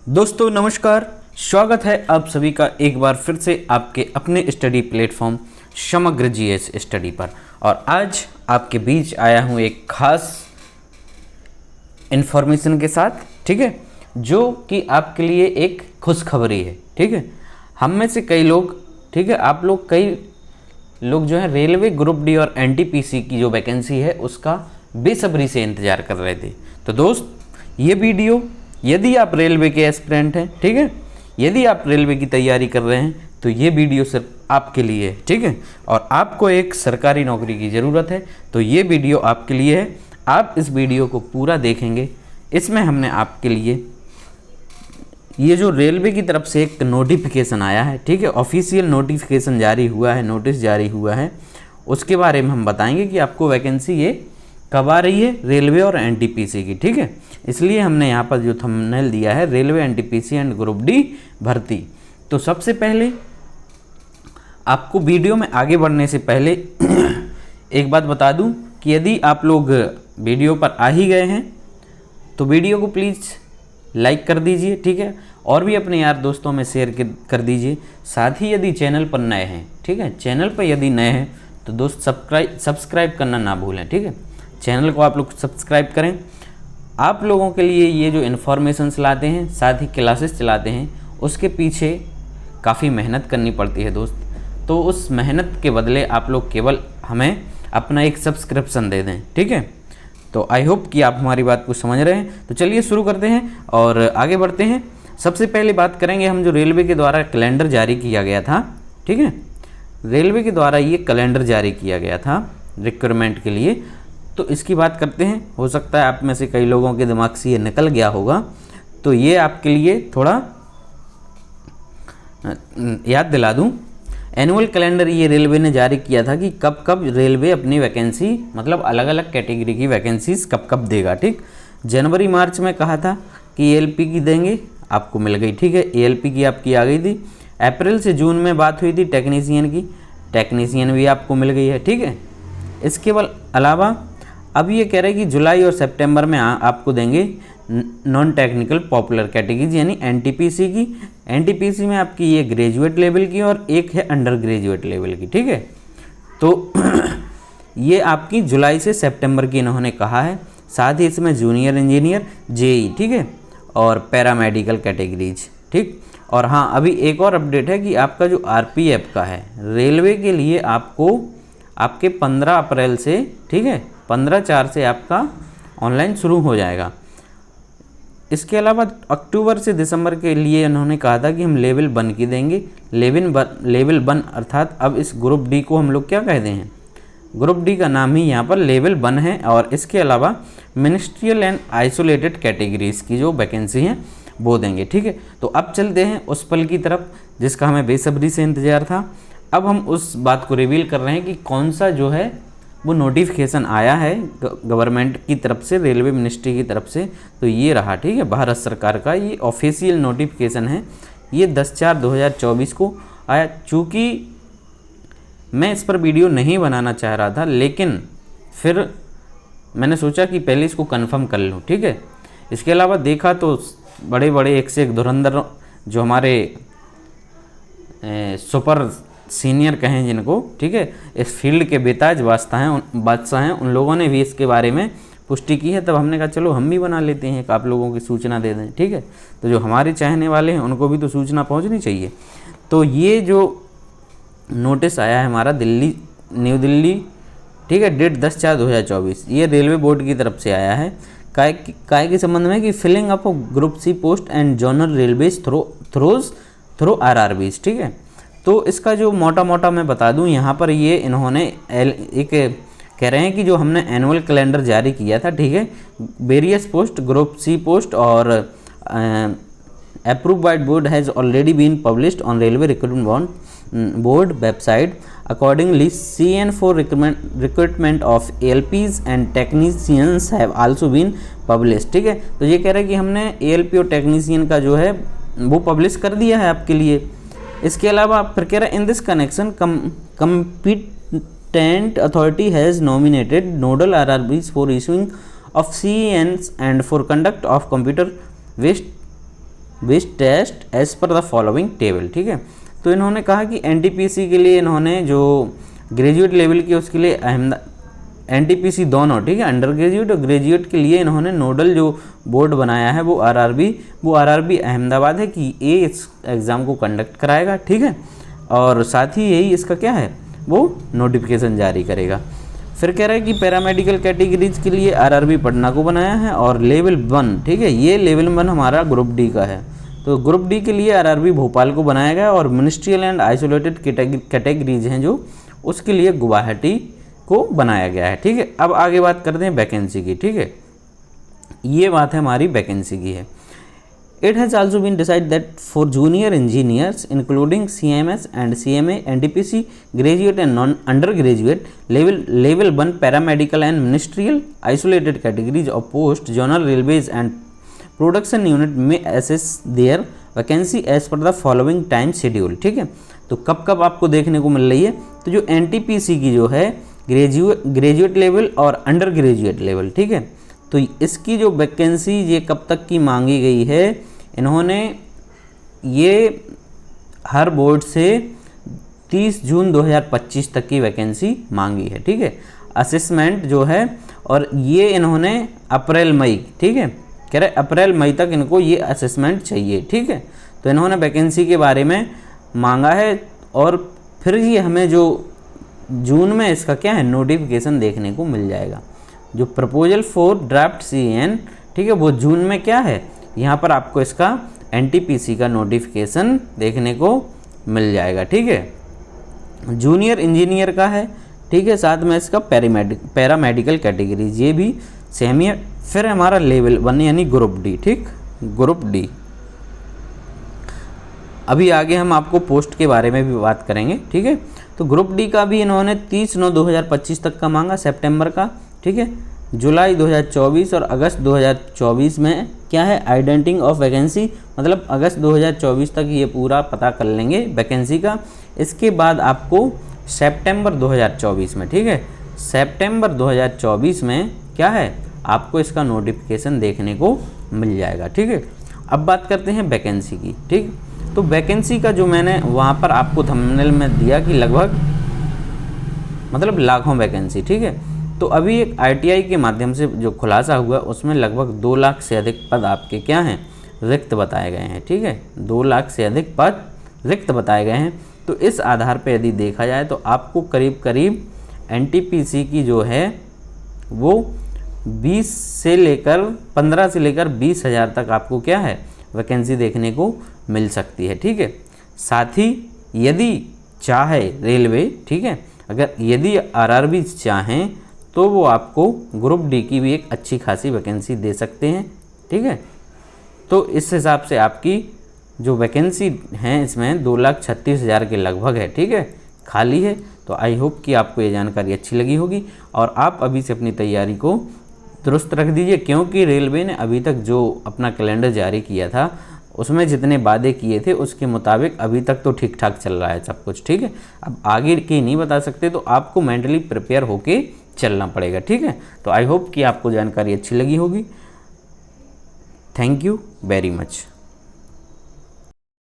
दोस्तों नमस्कार, स्वागत है आप सभी का एक बार फिर से आपके अपने स्टडी प्लेटफॉर्म समग्र जीएस स्टडी पर। और आज आपके बीच आया हूँ एक खास इन्फॉर्मेशन के साथ, ठीक है, जो कि आपके लिए एक खुशखबरी है। ठीक है, हम में से कई लोग, ठीक है, आप लोग कई लोग जो है रेलवे ग्रुप डी और एनटीपीसी की जो वैकेंसी है उसका बेसब्री से इंतज़ार कर रहे थे। तो दोस्त, ये वीडियो यदि आप रेलवे के एस्पिरेंट हैं, ठीक है, यदि आप रेलवे की तैयारी कर रहे हैं तो ये वीडियो सिर्फ आपके लिए है। ठीक है, और आपको एक सरकारी नौकरी की ज़रूरत है तो ये वीडियो आपके लिए है। आप इस वीडियो को पूरा देखेंगे। इसमें हमने आपके लिए ये जो रेलवे की तरफ से एक नोटिफिकेशन आया है, ठीक है, ऑफिशियल नोटिफिकेशन जारी हुआ है, नोटिस जारी हुआ है, उसके बारे में हम बताएंगे कि आपको वैकेंसी ये कब आ रही है रेलवे और एनटीपीसी की। ठीक है, इसलिए हमने यहाँ पर जो थंबनेल दिया है railway NTPC and group D भर्ती। तो सबसे पहले आपको वीडियो में आगे बढ़ने से पहले एक बात बता दूं कि यदि आप लोग वीडियो पर आ ही गए हैं तो वीडियो को प्लीज़ लाइक कर दीजिए, ठीक है, और भी अपने यार दोस्तों में शेयर कर दीजिए। साथ ही यदि चैनल पर नए हैं, ठीक है, चैनल पर यदि नए हैं तो दोस्त सब्सक्राइब करना ना भूलें। ठीक है, चैनल को आप लोग सब्सक्राइब करें। आप लोगों के लिए ये जो इन्फॉर्मेशंस लाते हैं, साथ ही क्लासेस चलाते हैं, उसके पीछे काफ़ी मेहनत करनी पड़ती है दोस्त। तो उस मेहनत के बदले आप लोग केवल हमें अपना एक सब्सक्रिप्शन दे दें। ठीक है, तो आई होप कि आप हमारी बात को समझ रहे हैं। तो चलिए शुरू करते हैं और आगे बढ़ते हैं। सबसे पहले बात करेंगे हम जो रेलवे के द्वारा कैलेंडर जारी किया गया था। ठीक है, रेलवे के द्वारा ये कैलेंडर जारी किया गया था रिक्वायरमेंट के लिए, तो इसकी बात करते हैं। हो सकता है आप में से कई लोगों के दिमाग से ये निकल गया होगा, तो ये आपके लिए थोड़ा याद दिला दूं। एनुअल कैलेंडर ये रेलवे ने जारी किया था कि कब कब रेलवे अपनी वैकेंसी, मतलब अलग अलग कैटेगरी की वैकेंसीज कब कब देगा। ठीक, जनवरी मार्च में कहा था कि एएलपी की देंगे, आपको मिल गई। ठीक है, एएलपी की आपकी आ गई थी। अप्रैल से जून में बात हुई थी टेक्नीशियन की, टेक्नीशियन भी आपको मिल गई है। ठीक है, इसके अलावा अब ये कह रहे हैं कि जुलाई और सितंबर में आपको देंगे नॉन टेक्निकल पॉपुलर कैटेगरी यानी एनटीपीसी की। एनटीपीसी में आपकी ये ग्रेजुएट लेवल की और एक है अंडर ग्रेजुएट लेवल की। ठीक है, तो ये आपकी जुलाई से सितंबर की इन्होंने कहा है। साथ ही इसमें जूनियर इंजीनियर, जेई, ठीक है, और पैरामेडिकल कैटेगरीज। ठीक, और हाँ, अभी एक और अपडेट है कि आपका जो आरपीएफ का है रेलवे के लिए आपको आपके 15 अप्रैल से, ठीक है, 15/4 से आपका ऑनलाइन शुरू हो जाएगा। इसके अलावा अक्टूबर से दिसंबर के लिए इन्होंने कहा था कि हम लेवल 1 की देंगे। लेवल 1 अर्थात अब इस ग्रुप डी को हम लोग क्या कहते हैं, ग्रुप डी का नाम ही यहाँ पर लेवल 1 है। और इसके अलावा मिनिस्ट्रियल एंड आइसोलेटेड कैटेगरीज की जो वैकेंसी हैं वो देंगे। ठीक है, तो अब चलते हैं उस पल की तरफ जिसका हमें बेसब्री से इंतज़ार था। अब हम उस बात को रिवील कर रहे हैं कि कौन सा जो है वो नोटिफिकेशन आया है गवर्नमेंट की तरफ से, रेलवे मिनिस्ट्री की तरफ से। तो ये रहा, ठीक है, भारत सरकार का ये ऑफिशियल नोटिफिकेशन है। ये 10/4/2024 को आया। चूँकि मैं इस पर वीडियो नहीं बनाना चाह रहा था, लेकिन फिर मैंने सोचा कि पहले इसको कंफर्म कर लूँ। ठीक है, इसके अलावा देखा तो बड़े बड़े एक से एक धुरंधर जो हमारे सुपर सीनियर कहें जिनको, ठीक है, इस फील्ड के बेताज बादशाह हैं, उन लोगों ने भी इसके बारे में पुष्टि की है। तब हमने कहा चलो हम भी बना लेते हैं, आप लोगों की सूचना दे दें। ठीक है, तो जो हमारे चाहने वाले हैं उनको भी तो सूचना पहुंचनी चाहिए। तो ये जो नोटिस आया है हमारा न्यू दिल्ली, ठीक है, डेट 10/4/2024, ये रेलवे बोर्ड की तरफ से आया है। काय के संबंध में कि filling up group C post and zonal railways through RRBs. ठीक है, तो इसका जो मोटा मैं बता दूं, यहाँ पर ये इन्होंने एक कह रहे हैं कि जो हमने एनुअल कैलेंडर जारी किया था, ठीक है, various post, group C post और approve by board has already been published on railway recruitment board website. Accordingly CN for recruitment of ALPs and technicians have also been publish. ठीक है, तो ये कह रहे हैं कि हमने ALP और टेक्नीशियन का जो है वो पब्लिश कर दिया है आपके लिए। इसके अलावा फिर कह रहा है in this connection competent authority has nominated nodal RRBs for issuing of CENs and for conduct of computer based based test as per the following table. ठीक है, तो इन्होंने कहा कि एनटीपीसी के लिए इन्होंने जो ग्रेजुएट लेवल की उसके लिए एनटीपीसी दोनों, ठीक है, अंडर ग्रेजुएट और ग्रेजुएट के लिए इन्होंने नोडल जो बोर्ड बनाया है वो आरआरबी अहमदाबाद है कि ये इस एग्ज़ाम को कंडक्ट कराएगा। ठीक है, और साथ ही यही इसका क्या है वो नोटिफिकेशन जारी करेगा। फिर कह रहा है कि पैरामेडिकल कैटेगरीज के लिए आरआरबी पटना को बनाया है और लेवल 1, ठीक है, ये लेवल 1 हमारा ग्रुप डी का है, तो ग्रुप डी के लिए आरआरबी भोपाल को बनाया गया और मिनिस्ट्रियल एंड आइसोलेटेड कैटेगरीज हैं जो उसके लिए गुवाहाटी को बनाया गया है। ठीक है, अब आगे बात करते हैं वैकेंसी की। ठीक है, ये बात है हमारी वैकेंसी की है। It has also been decided that for junior engineers including CMS and CMA, NTPC, graduate and non-undergraduate, level 1 paramedical and ministerial isolated categories of post, general railways and production unit may assess their vacancy as per the following time schedule। ठीक है, तो कब कब आपको देखने को मिल रही है, तो जो NTPC की जो है ग्रेजुएट लेवल और अंडर ग्रेजुएट लेवल, ठीक है, तो इसकी जो वैकेंसी ये कब तक की मांगी गई है, इन्होंने ये हर बोर्ड से 30 जून 2025 तक की वैकेंसी मांगी है। ठीक है, असेसमेंट जो है, और ये इन्होंने अप्रैल मई, ठीक है, कह रहे अप्रैल मई तक इनको ये असेसमेंट चाहिए। ठीक है, तो इन्होंने वैकेंसी के बारे में मांगा है और फिर ये हमें जो जून में इसका क्या है नोटिफिकेशन देखने को मिल जाएगा। जो प्रपोजल फॉर ड्राफ्ट CN, ठीक है, वो जून में क्या है यहाँ पर आपको इसका NTPC का नोटिफिकेशन देखने को मिल जाएगा। ठीक है, जूनियर इंजीनियर का है, ठीक है, साथ में इसका पैरामेडिकल कैटेगरीज ये भी सेम ही है। फिर हमारा लेवल 1 यानी ग्रुप डी, ठीक, ग्रुप डी। अभी आगे हम आपको पोस्ट के बारे में भी बात करेंगे। ठीक है, तो ग्रुप डी का भी इन्होंने 30/9/2025 तक का मांगा, सितंबर का। ठीक है, जुलाई 2024 और अगस्त 2024 में क्या है आइडेंटिंग ऑफ वैकेंसी, मतलब अगस्त 2024 तक ये पूरा पता कर लेंगे वैकेंसी का। इसके बाद आपको सितंबर 2024 में, ठीक है, सितंबर 2024 में क्या है आपको इसका नोटिफिकेशन देखने को मिल जाएगा। ठीक है, अब बात करते हैं वैकेंसी की। ठीक, तो वैकेंसी का जो मैंने वहाँ पर आपको थंबनेल में दिया कि लगभग मतलब लाखों वैकेंसी। ठीक है, तो अभी एक ITI के माध्यम से जो खुलासा हुआ उसमें लगभग 2 लाख से अधिक पद आपके क्या हैं रिक्त बताए गए हैं। ठीक है, 2 लाख से अधिक पद रिक्त बताए गए हैं। तो इस आधार पर यदि देखा जाए तो आपको करीब करीब NTPC की जो है वो 15 से लेकर 20 हज़ार तक आपको क्या है वैकेंसी देखने को मिल सकती है। ठीक है, साथ ही यदि चाहे रेलवे, ठीक है, अगर यदि RRB चाहें तो वो आपको ग्रुप डी की भी एक अच्छी खासी वैकेंसी दे सकते हैं। ठीक है, तो इस हिसाब से आपकी जो वैकेंसी हैं इसमें 2,36,000 के लगभग है। ठीक है, खाली है। तो आई होप कि आपको ये जानकारी अच्छी लगी होगी और आप अभी से अपनी तैयारी को दुरुस्त रख दीजिए, क्योंकि रेलवे ने अभी तक जो अपना कैलेंडर जारी किया था उसमें जितने वादे किए थे उसके मुताबिक अभी तक तो ठीक ठाक चल रहा है सब कुछ। ठीक है, अब आगे की नहीं बता सकते, तो आपको मेंटली प्रिपेयर होके चलना पड़ेगा। ठीक है, तो आई होप कि आपको जानकारी अच्छी लगी होगी। Thank you very much.